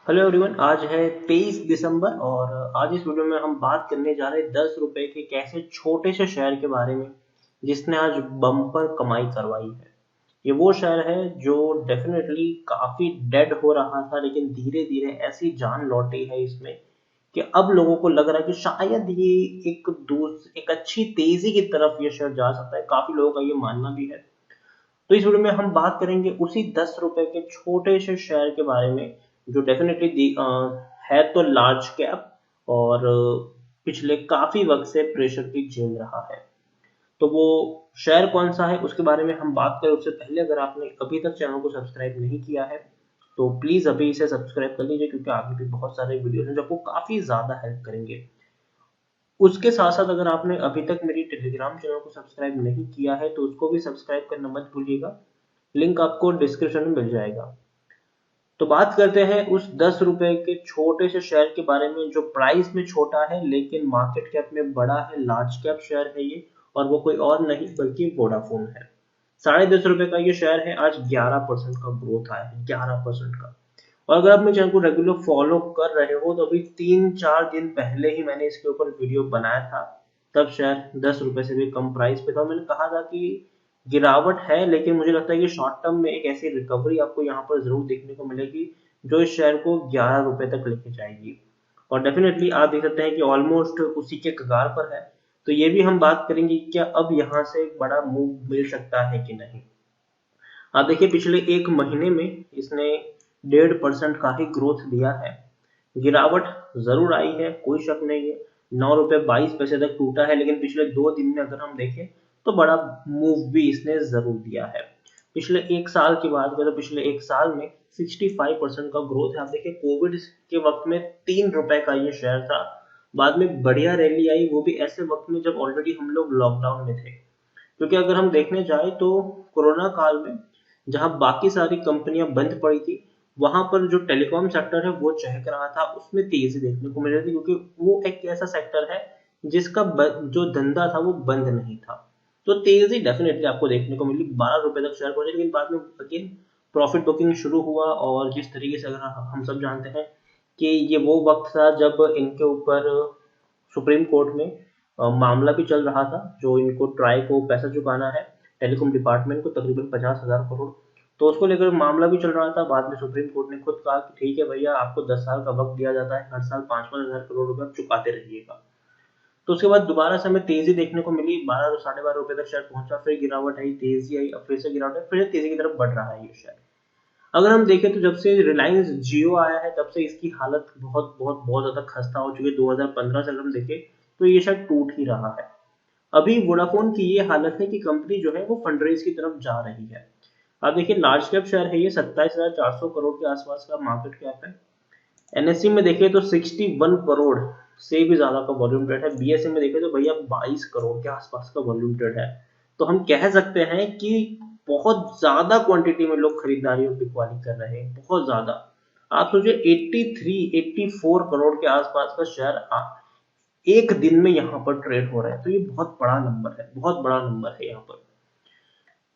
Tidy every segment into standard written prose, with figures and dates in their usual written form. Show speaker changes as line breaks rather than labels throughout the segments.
Hello everyone, आज है 23 दिसंबर और आज इस वीडियो में हम बात करने जा रहे हैं 10 रुपए के कैसे छोटे से शेयर के बारे में जिसने आज बम्पर कमाई करवाई है। ये वो शेयर है जो डेफिनेटली काफी डेड हो रहा था, लेकिन धीरे धीरे ऐसी जान लौटी है इसमें कि अब लोगों को लग रहा है कि शायद ये एक अच्छी तेजी की तरफ ये शेयर जा सकता है। काफी लोगों का ये मानना भी है। तो इस वीडियो में हम बात करेंगे उसी 10 रुपए के छोटे से शेयर के बारे में जो डेफिनेटली है तो लार्ज कैप और पिछले काफी वक्त से प्रेशर की झेल रहा है। तो वो शेयर कौन सा है उसके बारे में हम बात करें उससे पहले अगर आपने अभी तक चैनल को सब्सक्राइब नहीं किया है तो प्लीज अभी इसे सब्सक्राइब कर लीजिए, क्योंकि आगे भी बहुत सारे वीडियोस हैं जो आपको काफी ज्यादा हेल्प करेंगे। उसके साथ साथ अगर आपने अभी तक मेरी टेलीग्राम चैनल को सब्सक्राइब नहीं किया है तो उसको भी सब्सक्राइब करना मत भूलिएगा। लिंक आपको डिस्क्रिप्शन में मिल जाएगा। तो बात करते हैं उस 10 रुपए के छोटे से शेयर के बारे में जो प्राइस में छोटा है लेकिन मार्केट कैप में बड़ा है। लार्ज कैप शेयर है ये, और वो कोई और नहीं बल्कि वोडाफोन है। 10.5 रुपए का ये शेयर है। आज 11% का ग्रोथ आया है, 11% का। और अगर आप मेरे चैनल को रेगुलर फॉलो कर रहे हो तो अभी 3-4 दिन पहले ही मैंने इसके ऊपर वीडियो बनाया था। तब शेयर 10 रुपए से भी कम प्राइस पे था। मैंने कहा था कि गिरावट है, लेकिन मुझे लगता है कि शॉर्ट टर्म में एक ऐसी रिकवरी आपको यहाँ पर जरूर देखने को मिलेगी जो इस शेयर को 11 रुपए तक लेके जाएगी। और डेफिनेटली आप देख सकते हैं कि ऑलमोस्ट उसी के कगार पर है। तो ये भी हम बात करेंगे कि क्या अब यहाँ से एक बड़ा मूव मिल सकता है कि नहीं। आप देखिए पिछले एक महीने में इसने 1.5% का ही ग्रोथ दिया है। गिरावट जरूर आई है, कोई शक नहीं है। 9 रुपए 22 पैसे तक टूटा है, लेकिन पिछले 2 दिन में अगर हम देखें तो बड़ा मूव भी इसने जरूर दिया है। पिछले एक साल की बात करें तो पिछले एक साल में 65% का ग्रोथ है। आप देखिए कोविड के वक्त में 3 रुपए का ये शेयर था। बाद में बढ़िया रैली आई, वो भी ऐसे वक्त में जब ऑलरेडी हम लोग लॉकडाउन में थे। क्योंकि अगर हम देखने जाए तो कोरोना काल में जहां बाकी सारी कंपनियां बंद पड़ी थी, वहां पर जो टेलीकॉम सेक्टर है वो चहक रहा था, उसमें तेजी देखने को मिल रही थी, क्योंकि वो एक ऐसा सेक्टर है जिसका जो धंधा था वो बंद नहीं था। तो तेजी डेफिनेटली आपको देखने को मिली। 12 रुपए तक शेयर पहुंचे, लेकिन बाद में अगेन प्रॉफिट बुकिंग शुरू हुआ। और जिस तरीके से अगर हम सब जानते हैं कि ये वो वक्त था जब इनके ऊपर सुप्रीम कोर्ट में मामला भी चल रहा था, जो इनको ट्राई को पैसा चुकाना है टेलीकॉम डिपार्टमेंट को तकरीबन 50,000 करोड़। तो उसको लेकर मामला भी चल रहा था। बाद में सुप्रीम कोर्ट ने खुद कहा कि ठीक है भैया, आपको 10 साल का वक्त दिया जाता है, हर साल 5-5 हजार करोड़ रुपए आप चुकाते रहिएगा। तो उसके बाद दोबारा से हमें तेजी देखने को मिली। 12 साढ़े 12 रुपए तक शेयर पहुंचा, फिर गिरावट आई, तेजी आई, अब फिर से गिरावट आई, फिर तेजी की तरफ बढ़ रहा है ये शेयर। अगर हम देखें तो जब से रिलायंस जियो आया है तब से इसकी हालत बहुत बहुत बहुत ज्यादा खस्ता हो चुकी है। 2015 से अगर हम देखें तो ये शायद टूट ही रहा है। अभी वोडाफोन की ये हालत है कि कंपनी जो है वो फंडरेज की तरफ जा रही है। आप देखिए लार्ज कैप शेयर है ये, 27,400 करोड़ के आसपास का मार्केट कैप है। एनएससी में देखें तो 61 करोड़ से भी ज्यादा का वॉल्यूम ट्रेड है। बीएसई में देखें तो भैया 22 करोड़ के आसपास का वॉल्यूम ट्रेड है। तो हम कह सकते हैं कि बहुत ज्यादा क्वांटिटी में लोग खरीदारी और बिकवाली कर रहे हैं, बहुत ज्यादा। आप सोचिए 84 करोड़ के आसपास का शेयर एक दिन में यहाँ पर ट्रेड हो रहा है। तो ये बहुत बड़ा नंबर है, बहुत बड़ा नंबर है।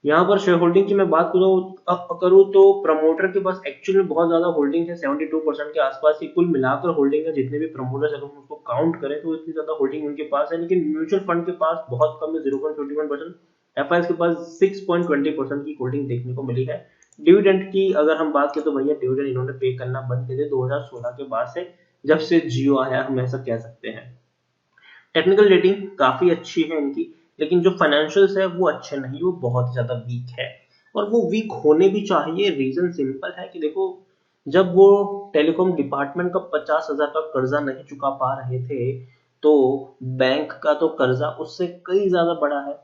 यहाँ पर शेयर होल्डिंग की मैं बात करूँ तो प्रमोटर के पास एक्चुअली में बहुत ज्यादा होल्डिंग है, 72% के आसपास की कुल मिलाकर होल्डिंग है। जितने भी प्रमोटर्स अगर हम उसको काउंट करें तो इतनी ज्यादा होल्डिंग उनके पास है, लेकिन म्यूचुअल फंड के पास बहुत कम है, 0.21%। एफआईएस के पास 6.20% की होल्डिंग देखने को मिली है। डिविडेंड की अगर हम बात करें तो भैया डिविडेंड इन्होंने पे करना बंद कर दिया 2016 के बाद से, जब से जियो आया, हम ऐसा कह सकते हैं। टेक्निकल रेटिंग काफी अच्छी है इनकी, लेकिन जो फाइनेंशियल्स है वो अच्छे नहीं, वो बहुत ज्यादा वीक है। और वो वीक होने भी चाहिए। रीजन सिंपल है कि देखो, जब वो टेलीकॉम डिपार्टमेंट का 50,000 का कर्जा नहीं चुका पा रहे थे तो बैंक का तो कर्जा उससे कई ज्यादा बड़ा है।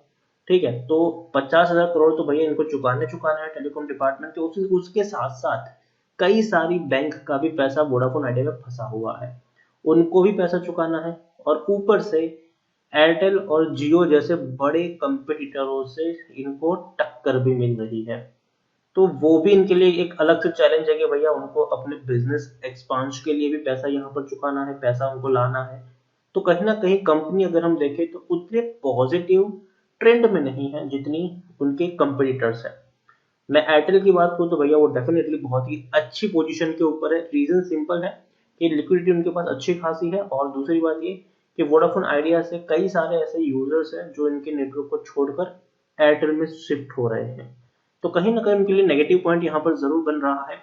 ठीक है, तो 50,000 करोड़ तो भैया इनको चुकाना है टेलीकॉम डिपार्टमेंट के। उसके साथ साथ कई सारी बैंक का भी पैसा वोडाफोन आइडिया में फंसा हुआ है, उनको भी पैसा चुकाना है। और ऊपर से एयरटेल और जियो जैसे बड़े कंपटीटरों से इनको टक्कर भी मिल रही है। तो वो भी इनके लिए एक अलग से चैलेंज है कि भैया उनको अपने बिजनेस एक्सपांशन के लिए भी पैसा यहाँ पर चुकाना है, पैसा उनको लाना है। तो कहीं ना कहीं कंपनी अगर हम देखें तो उतने पॉजिटिव ट्रेंड में नहीं है जितनी उनके कंपटीटर्स है। मैं एयरटेल की बात करूँ तो भैया वो डेफिनेटली बहुत ही अच्छी पोजीशन के ऊपर है। रीजन सिंपल है कि लिक्विडिटी उनके पास अच्छी खासी है, और दूसरी बात ये कि वोडाफोन आइडिया से कई सारे ऐसे यूजर्स हैं जो इनके नेटवर्क को छोड़कर एयरटेल में शिफ्ट हो रहे हैं। तो कहीं ना कहीं उनके लिए नेगेटिव पॉइंट यहाँ पर जरूर बन रहा है।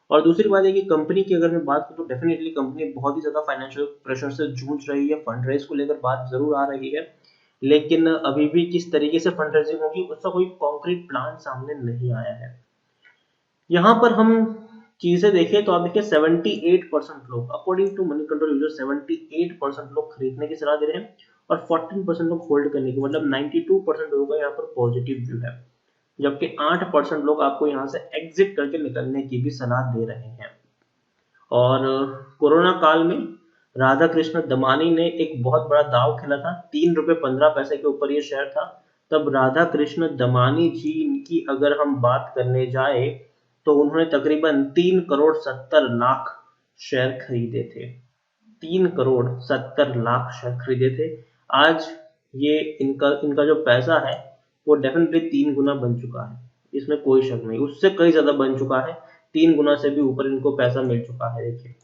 और दूसरी बात है कि कंपनी की अगर मैं बात करूँ तो डेफिनेटली कंपनी बहुत ही ज्यादा फाइनेंशियल प्रेशर से जूझ रही है। फंड रेज को लेकर बात जरूर आ रही है, लेकिन अभी भी किस तरीके से फंड रेजिंग होगी उसका कोई कॉन्क्रीट प्लान सामने नहीं आया है। यहाँ पर हम चीजें देखें तो आप देखिए 78% लोग, according to Moneycontrol user 78% लोग खरीदने की सलाह दे रहे हैं और 14% लोग होल्ड करने की, मतलब 92% लोगों का यहाँ पर पॉजिटिव व्यू है। जबकि 8% लोग आपको यहाँ से एग्जिट करके निकलने की भी सलाह दे रहे हैं। और कोरोना काल में राधा कृष्ण दमानी ने एक बहुत बड़ा दाव खेला था, 3 रुपए 15 पैसे के ऊपर ये शेयर था। तब राधा कृष्ण दमानी जी की अगर हम बात करने जाए तो उन्होंने तकरीबन 3 करोड़ 70 लाख शेयर खरीदे थे। 3 करोड़ 70 लाख शेयर खरीदे थे। आज ये इनका इनका जो पैसा है वो डेफिनेटली 3 गुना बन चुका है, इसमें कोई शक नहीं, उससे कई ज्यादा बन चुका है। 3 गुना से भी ऊपर इनको पैसा मिल चुका है। देखिए,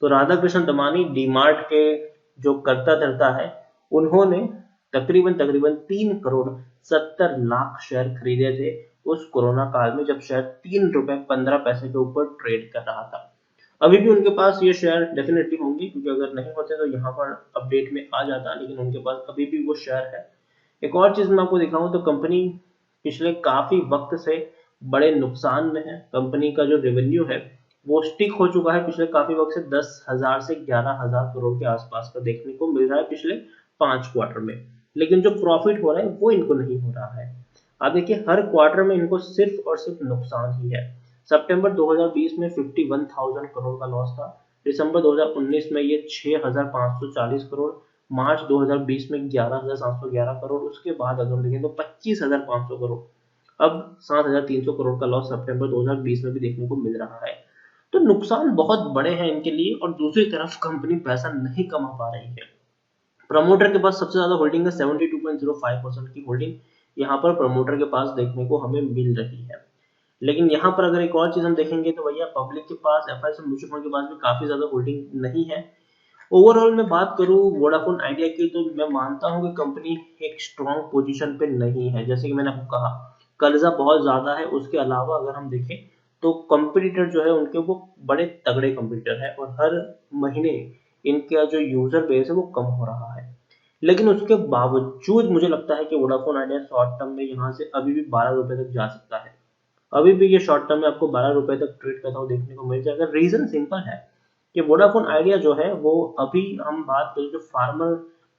तो राधा कृष्ण दमानी डीमार्ट के जो करता धरता है, उन्होंने तकरीबन तकरीबन 3 करोड़ 70 लाख शेयर खरीदे थे उस कोरोना काल में, जब शेयर 3 रुपए 15 पैसे के ऊपर ट्रेड कर रहा था। अभी भी उनके पास ये शेयर डेफिनेटली होंगे, क्योंकि अगर नहीं होते तो यहाँ पर अपडेट में आ जाता, लेकिन उनके पास अभी भी वो शेयर है। एक और चीज मैं आपको दिखाऊं तो कंपनी पिछले काफी वक्त से बड़े नुकसान में है। कंपनी का जो रेवेन्यू है वो स्टिक हो चुका है पिछले काफी वक्त से, 10,000 से 11,000 करोड़ के आसपास का देखने को मिल रहा है पिछले 5 क्वार्टर में। लेकिन जो प्रॉफिट हो रहा है वो इनको नहीं हो रहा है। आप देखिए, हर क्वार्टर में इनको सिर्फ और सिर्फ नुकसान ही है। सितंबर 2020 में 51,000 करोड़ का लॉस था, दिसंबर 2019 में ये 6,540 करोड़, मार्च 2020 में 11,711 करोड़, उसके बाद अगर हम देखें तो 25,500 करोड़, अब 7,300 करोड़ का लॉस सितंबर 2020 में भी देखने को मिल रहा है। तो नुकसान बहुत बड़े हैं इनके लिए, और दूसरी तरफ कंपनी पैसा नहीं कमा पा रही है। प्रमोटर के पास सबसे ज्यादा होल्डिंग है, 72.05% की होल्डिंग यहाँ पर प्रमोटर के पास देखने को हमें मिल रही है। लेकिन यहाँ पर अगर एक और चीज हम देखेंगे तो भैया पब्लिक के पास, एफआईएस म्यूचुअल फंड के पास भी काफी ज्यादा होल्डिंग नहीं है। ओवरऑल मैं बात करूं वोडाफोन आइडिया की तो मैं मानता हूं कि कंपनी एक स्ट्रॉन्ग पोजीशन पे नहीं है। जैसे कि मैंने आपको कहा, कर्जा बहुत ज्यादा है, उसके अलावा अगर हम देखें तो कंपटीटर जो है उनके वो बड़े तगड़े कंपटीटर है, और हर महीने इनका जो यूजर बेस है वो कम हो रहा है। लेकिन उसके बावजूद मुझे लगता है कि वोडाफोन आइडिया शॉर्ट टर्म में यहाँ से अभी भी 12 रुपए तक जा सकता है। अभी भी ये शॉर्ट टर्म में आपको 12 रुपए तक ट्रेड करता हुआ देखने को मिल जाएगा। रीजन सिंपल है कि वोडाफोन आइडिया जो है वो, अभी हम बात करें जो फार्मर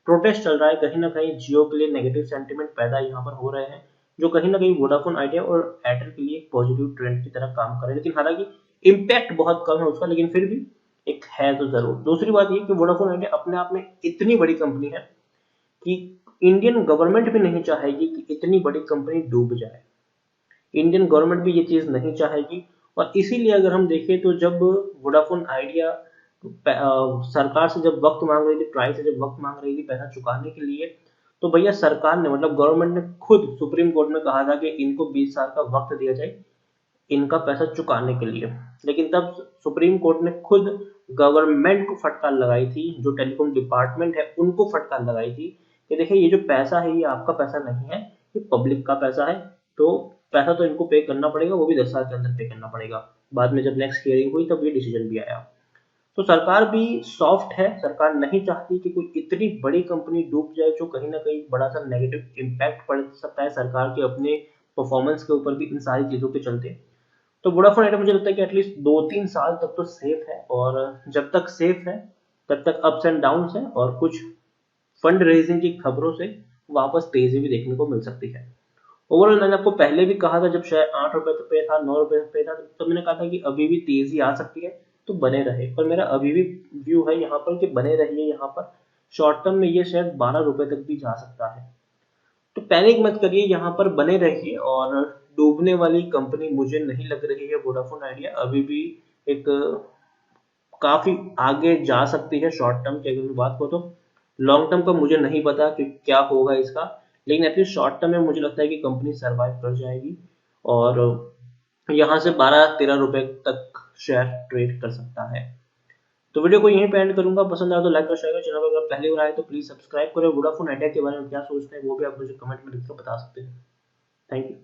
प्रोटेस्ट चल रहा है, कहीं ना कहीं जियो के लिए नेगेटिव सेंटीमेंट पैदा यहाँ पर हो रहे हैं, जो कहीं ना कहीं वोडाफोन आइडिया और एयरटेल के लिए एक पॉजिटिव ट्रेंड की तरह काम कर रहे हैं। लेकिन हालांकि इम्पैक्ट बहुत कम है उसका, लेकिन फिर भी एक है तो जरूर। दूसरी बात ये कि वोडाफोन आइडिया अपने आप में इतनी बड़ी कंपनी है कि इंडियन गवर्नमेंट भी नहीं चाहेगी कि इतनी बड़ी कंपनी डूब जाए। इंडियन गवर्नमेंट भी ये चीज नहीं चाहेगी, और इसीलिए अगर हम देखें तो जब वोडाफोन आइडिया सरकार से जब वक्त मांग रही थी, ट्राई से जब वक्त मांग रही थी पैसा चुकाने के लिए, तो भैया सरकार ने, मतलब गवर्नमेंट ने खुद सुप्रीम कोर्ट में कहा था कि इनको 20 साल का वक्त दिया जाए इनका पैसा चुकाने के लिए। लेकिन तब सुप्रीम कोर्ट ने खुद गवर्नमेंट को फटकार लगाई थी, जो टेलीकॉम डिपार्टमेंट है उनको फटकार लगाई थी कि देखिए ये जो पैसा है ये आपका पैसा नहीं है, ये पब्लिक का पैसा है, तो पैसा तो इनको पे करना पड़ेगा, वो भी 10 साल के अंदर पे करना पड़ेगा। बाद में जब नेक्स्ट हियरिंग हुई तब ये डिसीजन भी आया। तो सरकार भी सॉफ्ट है, सरकार नहीं चाहती कि कोई इतनी बड़ी कंपनी डूब जाए, जो कहीं ना कहीं बड़ा सा नेगेटिव इम्पैक्ट पड़ सकता है सरकार के अपने परफॉर्मेंस के ऊपर भी इन सारी चीजों के चलते। तो वोडाफोन आइडिया मुझे लगता है कि एटलीस्ट 2-3 साल तक तो सेफ है, और जब तक सेफ है तब तक अप्स एंड डाउन है, और कुछ फंड रेजिंग की खबरों से वापस तेजी भी देखने को मिल सकती है। ओवरऑल मैंने आपको पहले भी कहा था, जब शेयर 8 रुपए पे था, 9 रुपए पे था, तो मैंने कहा था कि अभी भी तेजी आ सकती है, तो बने रहे। पर मेरा अभी भी व्यू है यहाँ पर कि बने रहिए यहाँ पर। शॉर्ट टर्म में ये शेयर 12 रुपए तक भी जा सकता है, तो पैनिक मत करिए, यहाँ पर बने रहिए। और डूबने वाली कंपनी मुझे नहीं लग रही है वोडाफोन आइडिया, अभी भी एक काफी आगे जा सकती है शॉर्ट टर्म की अगर मैं बात करूँ तो। लॉन्ग टर्म का मुझे नहीं पता कि क्या होगा इसका, लेकिन एटलीस्ट शॉर्ट टर्म में मुझे लगता है कि कंपनी सरवाइव कर जाएगी। और यहाँ से 12-13 रुपए तक शेयर ट्रेड कर सकता है। तो वीडियो को यहीं पे एंड करूंगा। पसंद आया तो लाइक और शेयर करो। चैनल पर अगर पहली बार आए तो प्लीज सब्सक्राइब करो। वोडाफोन आइडिया के बारे में क्या सोचते हैं वो भी आप मुझे कमेंट में लिख कर बता सकते हैं। Thank you.